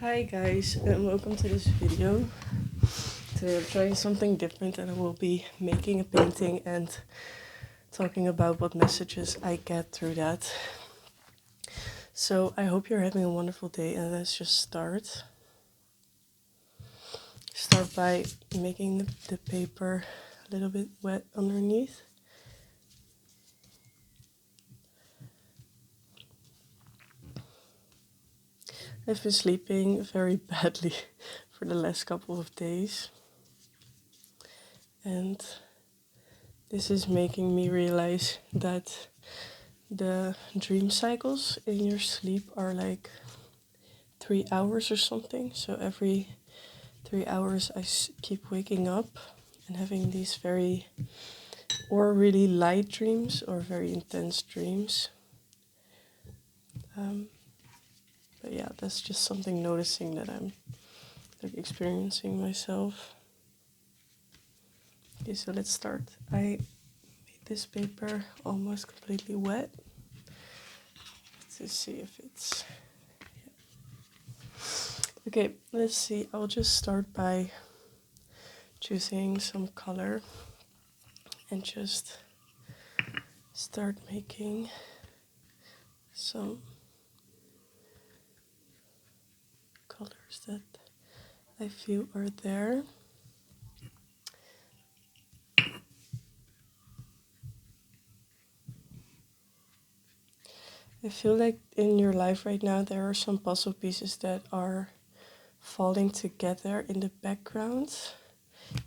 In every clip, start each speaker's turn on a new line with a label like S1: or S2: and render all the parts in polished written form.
S1: Hi guys, and welcome to this video. Today I'm trying something different and I will be making a painting and talking about what messages I get through that. So I hope you're having a wonderful day, and let's just start. Start by making the paper a little bit wet underneath. I've been sleeping very badly for the last couple of days, and this is making me realize that the dream cycles in your sleep are like 3 hours or something. So every 3 hours I keep waking up and having these very or really light dreams or very intense dreams. But yeah, that's just something noticing that I'm like experiencing myself. Okay, so let's start. I made this paper almost completely wet to see if it's... Okay, let's see. I'll just start by choosing some color and just start making some colors that I feel are there. I feel like in your life right now there are some puzzle pieces that are falling together in the background.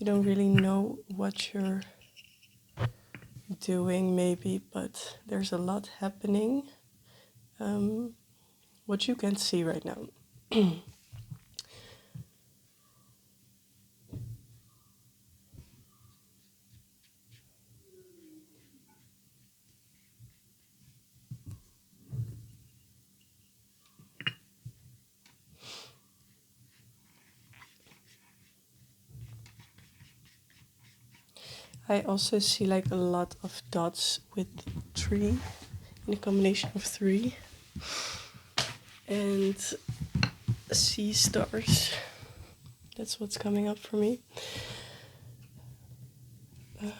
S1: You don't really know what you're doing maybe, but there's a lot happening. What you can see right now. I also see like a lot of dots with three, in a combination of three, and sea stars. That's what's coming up for me. I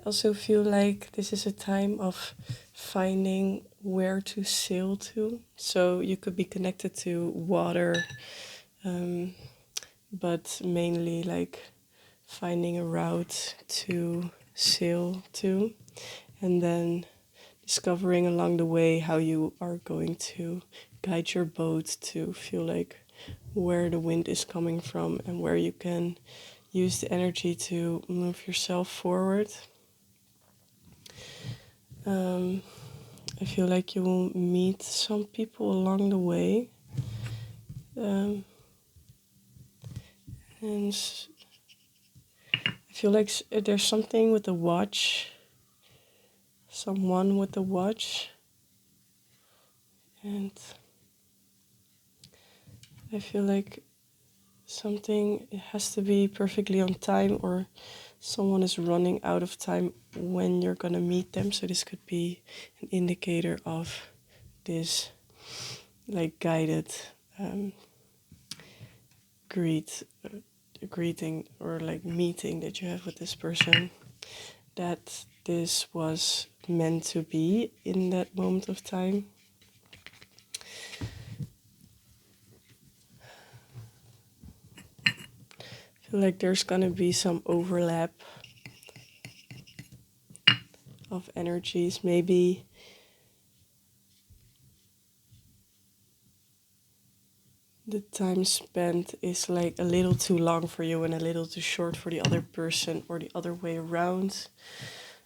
S1: also feel like this is a time of finding where to sail to. So you could be connected to water, but mainly like finding a route to sail to, and then discovering along the way how you are going to guide your boat to feel like where the wind is coming from and where you can use the energy to move yourself forward. I feel like you will meet some people along the way. And I feel like there's something with the watch, someone with the watch. And I feel like something has to be perfectly on time, or someone is running out of time when you're gonna meet them. So this could be an indicator of this like guided greeting or like meeting that you have with this person, that this was meant to be in that moment of time. I feel like there's gonna be some overlap of energies. Maybe the time spent is like a little too long for you and a little too short for the other person, or the other way around.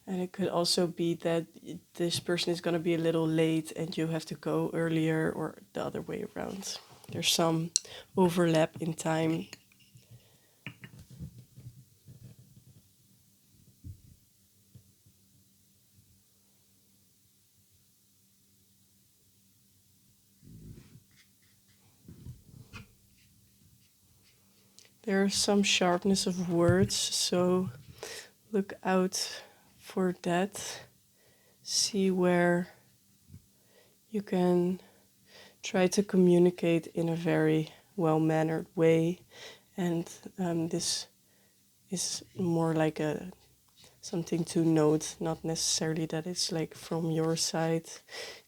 S1: And it could also be that this person is going to be a little late and you have to go earlier, or the other way around. There's some overlap in time. There's some sharpness of words, so look out for that. see where you can try to communicate in a very well-mannered way. And this is more like a something to note, not necessarily that it's like from your side.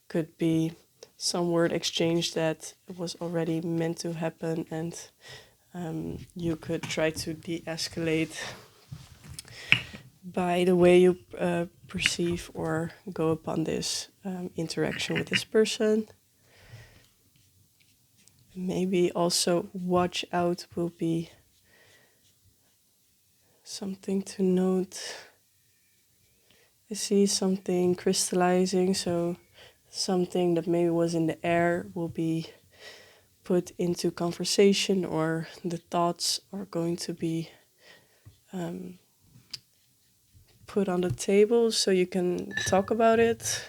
S1: Could be some word exchange that was already meant to happen, and you could try to de-escalate by the way you perceive or go upon this interaction with this person. Maybe also watch out will be something to note. I see something crystallizing, so something that maybe was in the air will be put into conversation, or the thoughts are going to be put on the table so you can talk about it.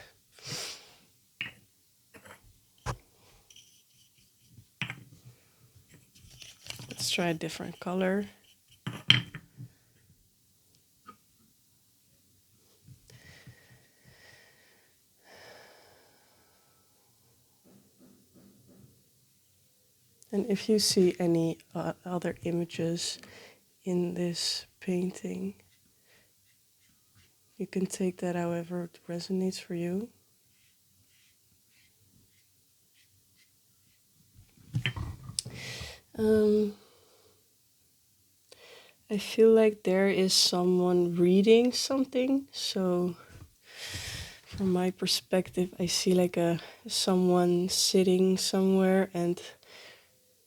S1: Let's try a different color. And if you see any other images in this painting, you can take that however it resonates for you. I feel like there is someone reading something. So from my perspective, I see like someone sitting somewhere and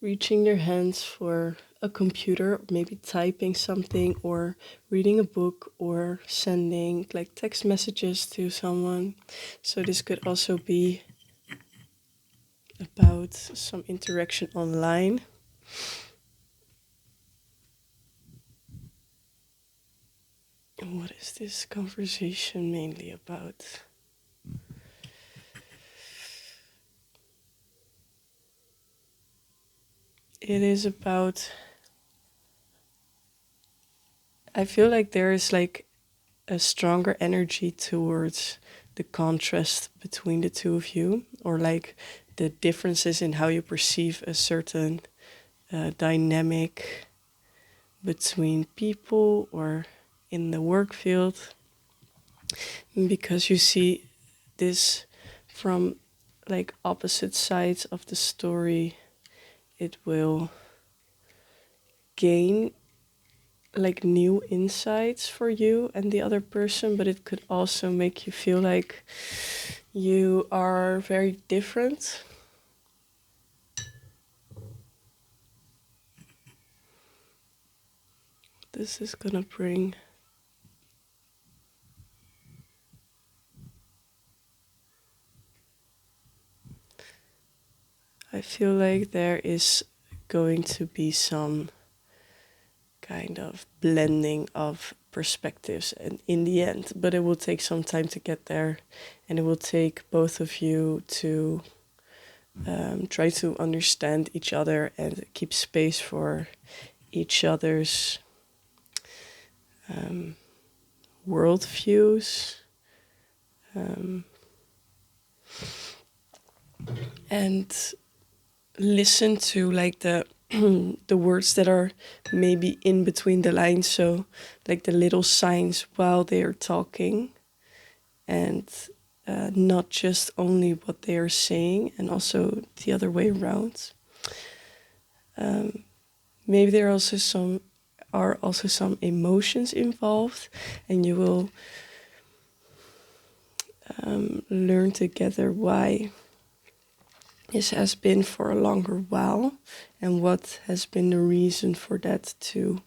S1: reaching their hands for a computer, maybe typing something or reading a book or sending like text messages to someone. So this could also be about some interaction online. And what is this conversation mainly about? It is about, I feel like there is like a stronger energy towards the contrast between the two of you, or like the differences in how you perceive a certain dynamic between people or in the work field. Because you see this from like opposite sides of the story, it will gain like new insights for you and the other person, but it could also make you feel like you are very different. This is gonna bring, I feel like there is going to be some kind of blending of perspectives and in the end, but it will take some time to get there, and it will take both of you to try to understand each other and keep space for each other's worldviews, and listen to like the the words that are maybe in between the lines, so like the little signs while they are talking, and not just only what they are saying, and also the other way around. Maybe there are also some emotions involved, and you will learn together why this has been for a longer while, and what has been the reason for that to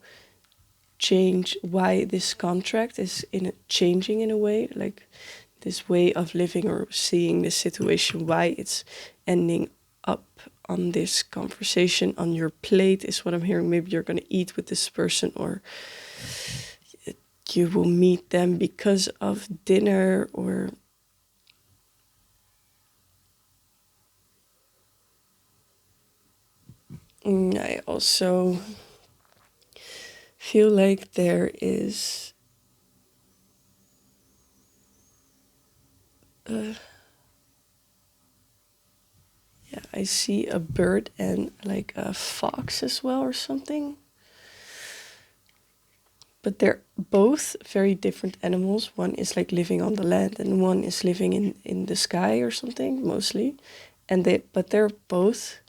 S1: change, why this contract is changing in a way, like this way of living or seeing this situation, why it's ending up on this conversation on your plate is what I'm hearing. Maybe you're going to eat with this person, or you will meet them because of dinner, or I also feel like there is uh, yeah, I see a bird and like a fox as well or something. But they're both very different animals. One is like living on the land and one is living in the sky or something mostly. But they're both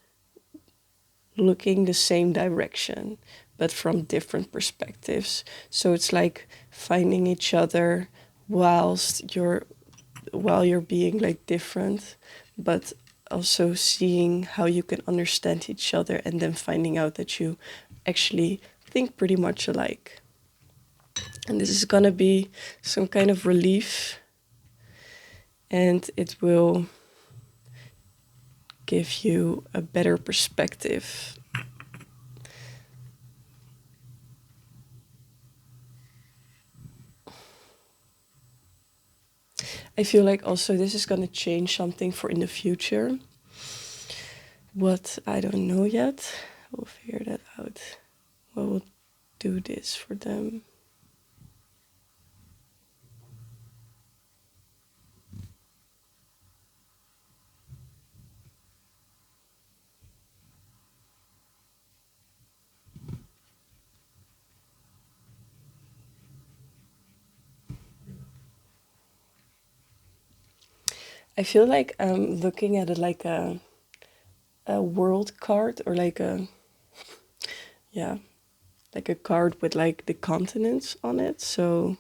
S1: looking the same direction, but from different perspectives. So it's like finding each other whilst you're being like different, but also seeing how you can understand each other and then finding out that you actually think pretty much alike. And this is gonna be some kind of relief, and it will give you a better perspective. I feel like also this is gonna change something for in the future. What I don't know yet. We'll figure that out. What will do this for them? I feel like I'm looking at it like a world card or like a yeah, like a card with like the continents on it. So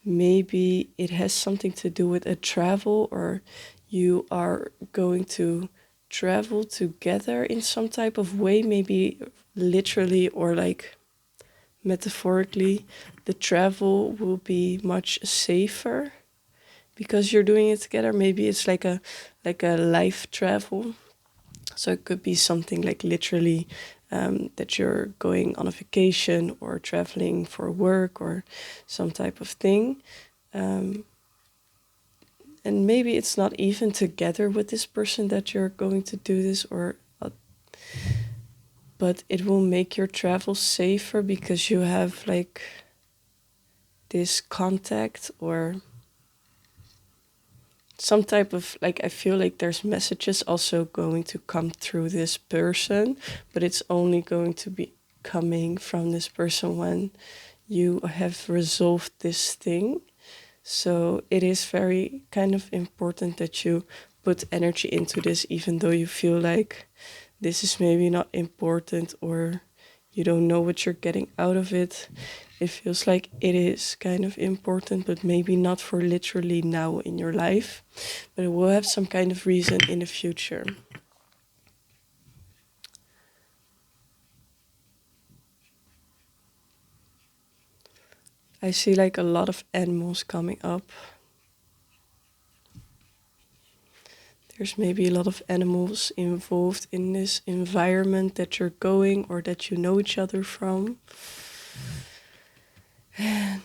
S1: maybe it has something to do with a travel, or you are going to travel together in some type of way, maybe literally or like metaphorically. The travel will be much safer because you're doing it together. Maybe it's like a life travel. So it could be something like literally that you're going on a vacation or traveling for work or some type of thing. Um, and maybe it's not even together with this person that you're going to do this, or but it will make your travel safer because you have like this contact or some type of like, I feel like there's messages also going to come through this person, but it's only going to be coming from this person when you have resolved this thing. So it is very kind of important that you put energy into this, even though you feel like this is maybe not important or you don't know what you're getting out of it. It feels like it is kind of important, but maybe not for literally now in your life, but it will have some kind of reason in the future. I see like a lot of animals coming up. There's maybe a lot of animals involved in this environment that you're going or that you know each other from. And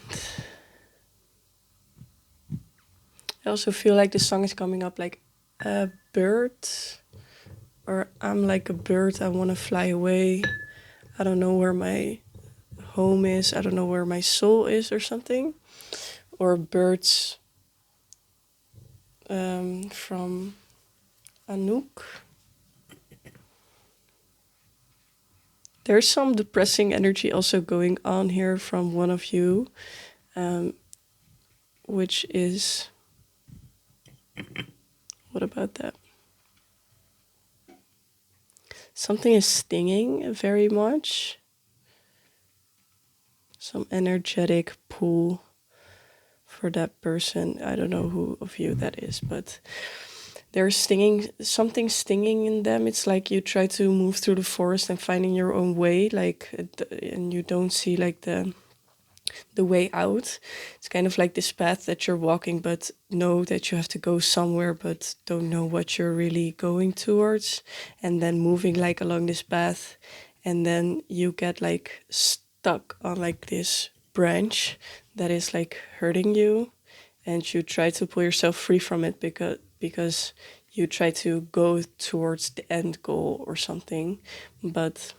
S1: I also feel like the song is coming up like a bird, or I'm like a bird, I want to fly away. I don't know where my home is, I don't know where my soul is, or something. Or birds from Anouk. There's some depressing energy also going on here from one of you, um, which is. What about that? Something is stinging very much. Some energetic pull for that person. I don't know who of you that is, but there's stinging, something stinging in them. It's like you try to move through the forest and finding your own way, like, and you don't see like the way out. It's kind of like this path that you're walking, but know that you have to go somewhere, but don't know what you're really going towards. And then moving like along this path, and then you get like stuck on like this branch that is like hurting you, and you try to pull yourself free from it because you try to go towards the end goal or something, but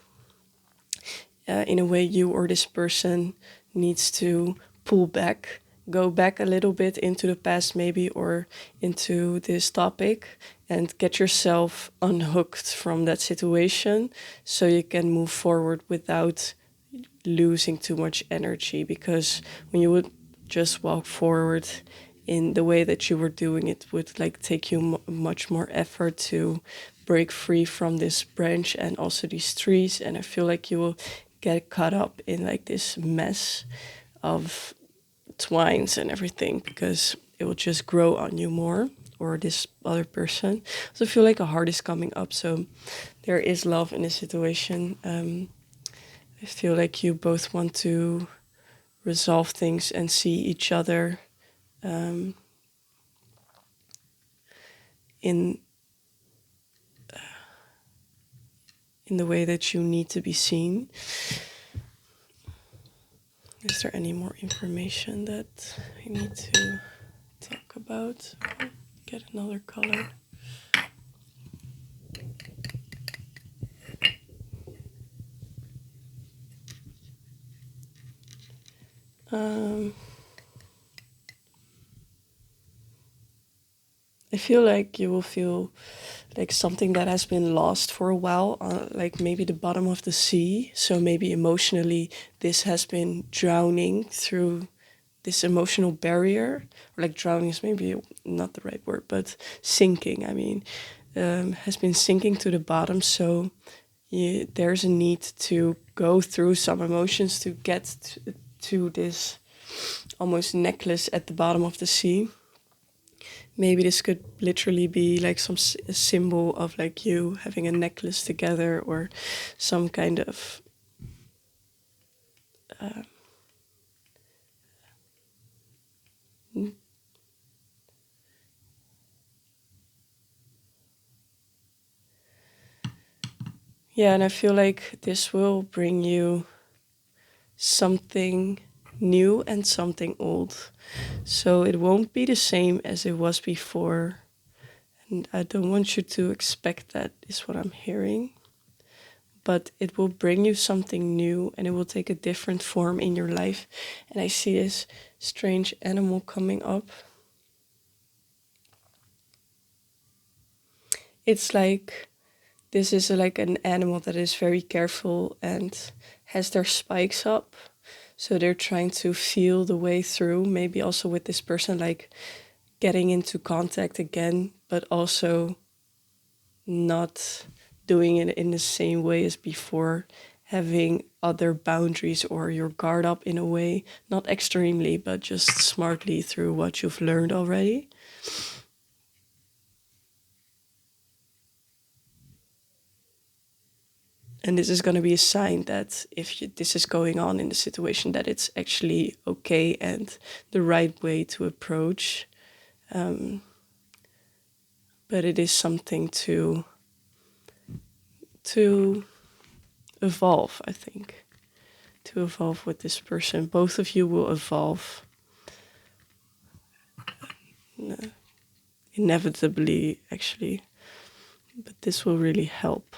S1: in a way you or this person needs to pull back go back a little bit into the past, maybe, or into this topic, and get yourself unhooked from that situation so you can move forward without losing too much energy. Because when you would just walk forward in the way that you were doing, it would like take you much more effort to break free from this branch and also these trees. And I feel like you will get caught up in like this mess of twines and everything, because it will just grow on you more, or this other person. So I feel like a heart is coming up, so there is love in the situation. I feel like you both want to resolve things and see each other um, in in the way that you need to be seen. Is there any more information that I need to talk about? Get another color. Um, I feel like you will feel like something that has been lost for a while, like maybe the bottom of the sea. So maybe emotionally, this has been drowning through this emotional barrier, or like drowning is maybe not the right word, but sinking, I mean, has been sinking to the bottom. So there's a need to go through some emotions to get to this almost necklace at the bottom of the sea. Maybe this could literally be like some symbol of like you having a necklace together, or some kind of uh, yeah, and I feel like this will bring you something new and something old. So it won't be the same as it was before. And I don't want you to expect that, is what I'm hearing. But it will bring you something new, and it will take a different form in your life. And I see this strange animal coming up. It's like this is like an animal that is very careful and has their spikes up. So they're trying to feel the way through, maybe also with this person, like getting into contact again, but also not doing it in the same way as before, having other boundaries or your guard up in a way, not extremely, but just smartly through what you've learned already. And this is going to be a sign that if this is going on in the situation, that it's actually okay and the right way to approach. Um, but it is something to evolve, I think, to evolve with this person. Both of you will evolve inevitably, actually, but this will really help.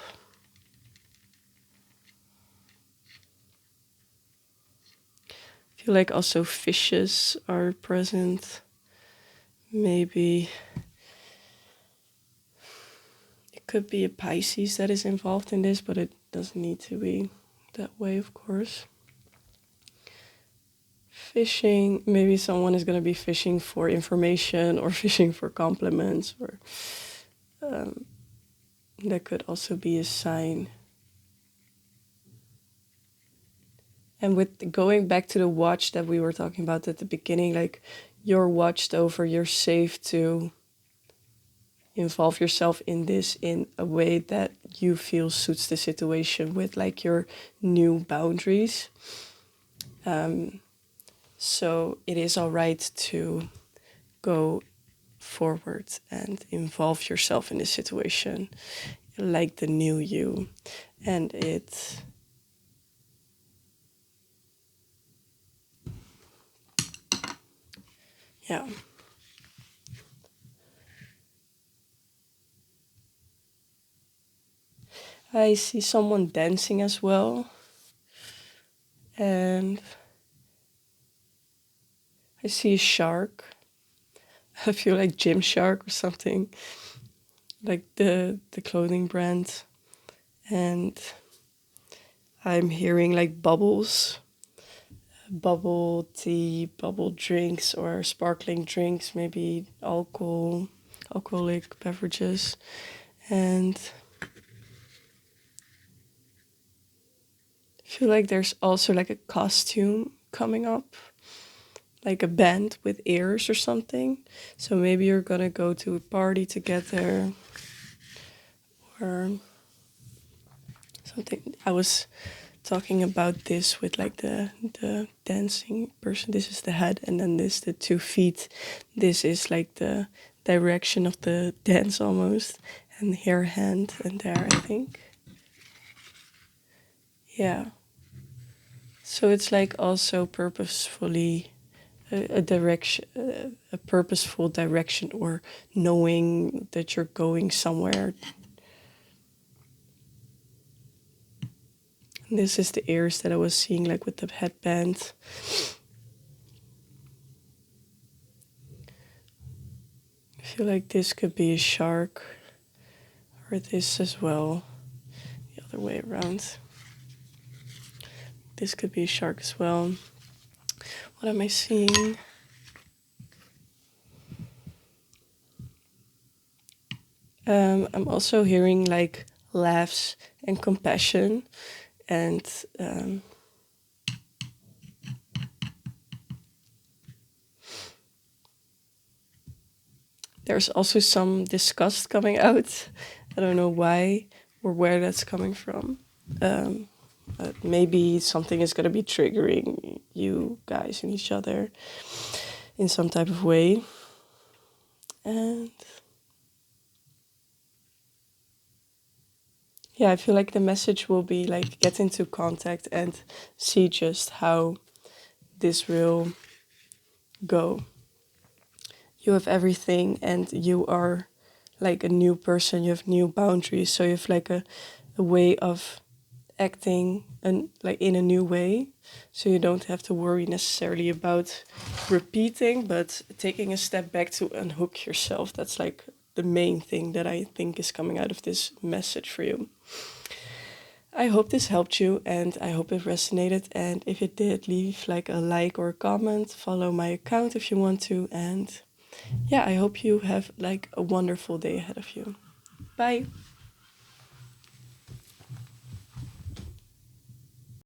S1: I feel like also fishes are present. Maybe it could be a Pisces that is involved in this, but it doesn't need to be that way, of course. Fishing, maybe someone is going to be fishing for information or fishing for compliments, or that could also be a sign. And with going back to the watch that we were talking about at the beginning, like you're watched over, you're safe to involve yourself in this in a way that you feel suits the situation with like your new boundaries. So it is all right to go forward and involve yourself in this situation like the new you. And yeah, I see someone dancing as well, and I see a shark. I feel like Gymshark or something, like the clothing brand. And I'm hearing like bubbles, bubble tea, bubble drinks, or sparkling drinks, maybe alcoholic beverages. And I feel like there's also like a costume coming up, like a band with ears or something. So maybe you're gonna go to a party together or something. I was talking about this with like the dancing person. This is the head, and then this the 2 feet. This is like the direction of the dance almost, and here hand and there, I think. Yeah. So it's like also purposefully a direction, a purposeful direction, or knowing that you're going somewhere. And this is the ears that I was seeing, like with the headband. I feel like this could be a shark, or this as well. The other way around. This could be a shark as well. What am I seeing? I'm also hearing like laughs and compassion, and there's also some disgust coming out. I don't know why or where that's coming from. But maybe something is going to be triggering you guys and each other in some type of way. And yeah, I feel like the message will be like get into contact and see just how this will go. You have everything and you are like a new person, you have new boundaries, so you have like a way of acting and like in a new way, so you don't have to worry necessarily about repeating, but taking a step back to unhook yourself. That's like the main thing that I think is coming out of this message for you. I hope this helped you and I hope it resonated, and if it did, leave like a like or a comment, follow my account if you want to, and yeah, I hope you have like a wonderful day ahead of you. Bye.